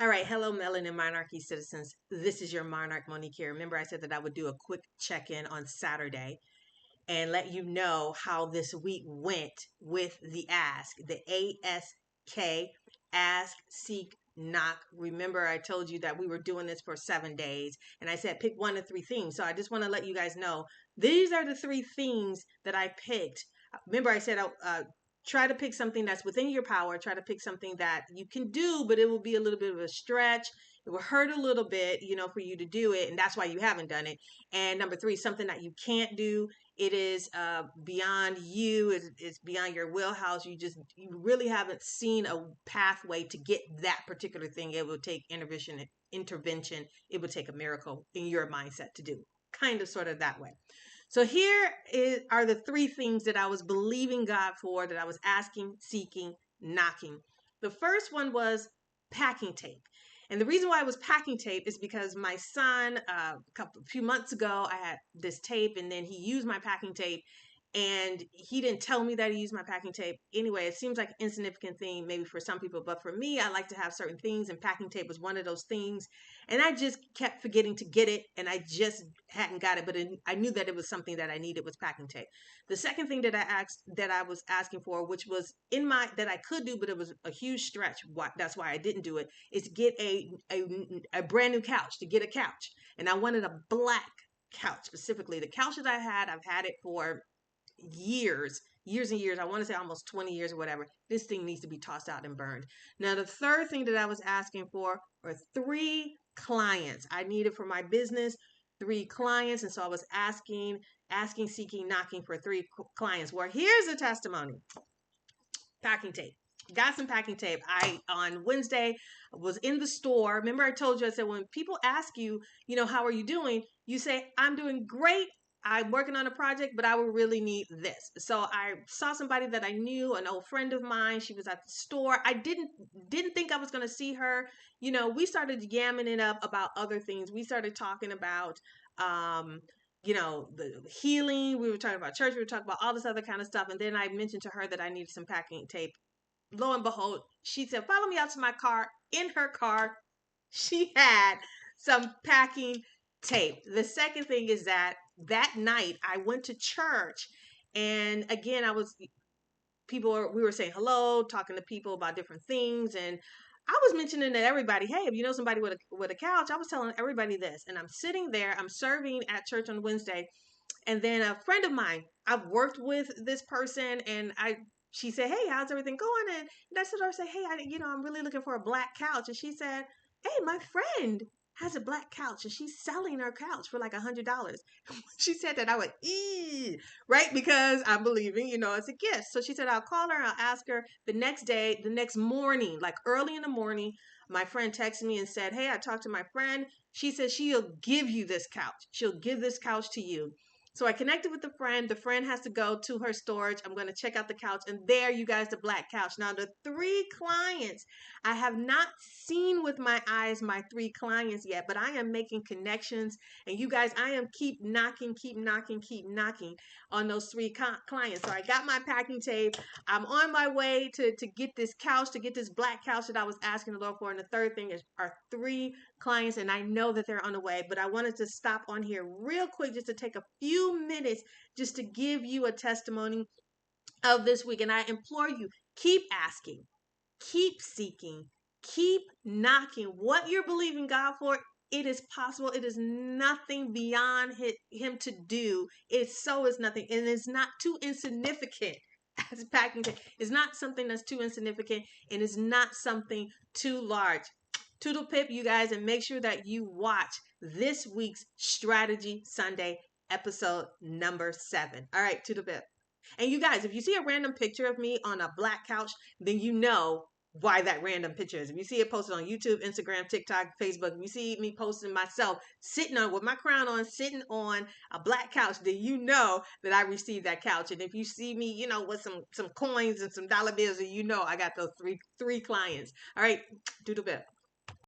All right, hello, Melanin Monarchy citizens. This is your Monarch Monique here. Remember, I said that I would do a quick check in on Saturday and let you know how this week went with the ask, the A.S.K, ask, seek, knock. Remember, I told you that we were doing this for 7 days, and I said pick one of three themes. So I just want to let you guys know these are the three themes that I picked. Remember, I said try to pick something that's within your power. Try to pick something that you can do, but it will be a little bit of a stretch. It will hurt a little bit, for you to do it, and that's why you haven't done it. And number three, something that you can't do. It is beyond you. It's beyond your wheelhouse. You really haven't seen a pathway to get that particular thing. It will take intervention. It would take a miracle in your mindset to do. Kind of, sort of that way. So are the three things that I was believing God for, that I was asking, seeking, knocking. The first one was packing tape. And the reason why I was packing tape is because my son, a few months ago, I had this tape, and then he used my packing tape, and he didn't tell me that he used my packing tape. Anyway, it seems like an insignificant thing maybe for some people, but for me, I like to have certain things, and packing tape was one of those things. And I just kept forgetting to get it, and I just hadn't got it, but I knew that it was something that I needed, was packing tape. The second thing that I was asking for, which was that I could do, but it was a huge stretch. That's why I didn't do it. Is to get a brand new couch. To get a couch, and I wanted a black couch specifically. The couch that I've had it for years and years. I want to say almost 20 years or whatever. This thing needs to be tossed out and burned. Now, the third thing that I was asking for were three clients. I needed for my business three clients. And so I was asking, seeking, knocking for three clients. Well, here's a testimony. Packing tape. Got some packing tape. On Wednesday, was in the store. Remember, I told you, I said, when people ask you, how are you doing? You say, I'm doing great. I'm working on a project, but I would really need this. So I saw somebody that I knew, an old friend of mine. She was at the store. I didn't think I was going to see her. We started yamming it up about other things. We started talking about the healing. We were talking about church. We were talking about all this other kind of stuff. And then I mentioned to her that I needed some packing tape. Lo and behold, she said, follow me out to my car. In her car, she had some packing tape. The second thing is that night I went to church, and again, we were saying hello, talking to people about different things, and I was mentioning to everybody, hey, if you know somebody with a couch, I was telling everybody this. And I'm sitting there, I'm serving at church on Wednesday, and then a friend of mine, I've worked with this person, and she said, hey, how's everything going? And I said, hey, I'm really looking for a black couch. And she said, hey, my friend has a black couch, and she's selling her couch for like $100. She said that, I went, right? Because I'm believing, it's a gift. So she said, I'll call her, I'll ask her. The next morning, like early in the morning, my friend texted me and said, hey, I talked to my friend. She said she'll give you this couch. She'll give this couch to you. So I connected with the friend. The friend has to go to her storage. I'm going to check out the couch. And there, you guys, the black couch. Now, the three clients, I have not seen with my eyes my three clients yet, but I am making connections. And you guys, I am keep knocking on those three clients. So I got my packing tape. I'm on my way to get this couch, to get this black couch that I was asking the Lord for. And the third thing is our three clients, and I know that they're on the way, but I wanted to stop on here real quick just to take a few minutes just to give you a testimony of this week. And I implore you, keep asking, keep seeking, keep knocking. What you're believing God for, it is possible. It is nothing beyond him to do. It so is nothing, and it's not too insignificant. As packing tape, it's not something that's too insignificant, and it's not something too large. Toodle pip, you guys, and make sure that you watch this week's Strategy Sunday episode number 7. All right, toodle pip. And you guys, if you see a random picture of me on a black couch, then you know why that random picture is. If you see it posted on YouTube, Instagram, TikTok, Facebook, if you see me posting myself sitting on with my crown on, sitting on a black couch, then you know that I received that couch. And if you see me, with some coins and some dollar bills, then you know I got those three clients. All right, doodle bit.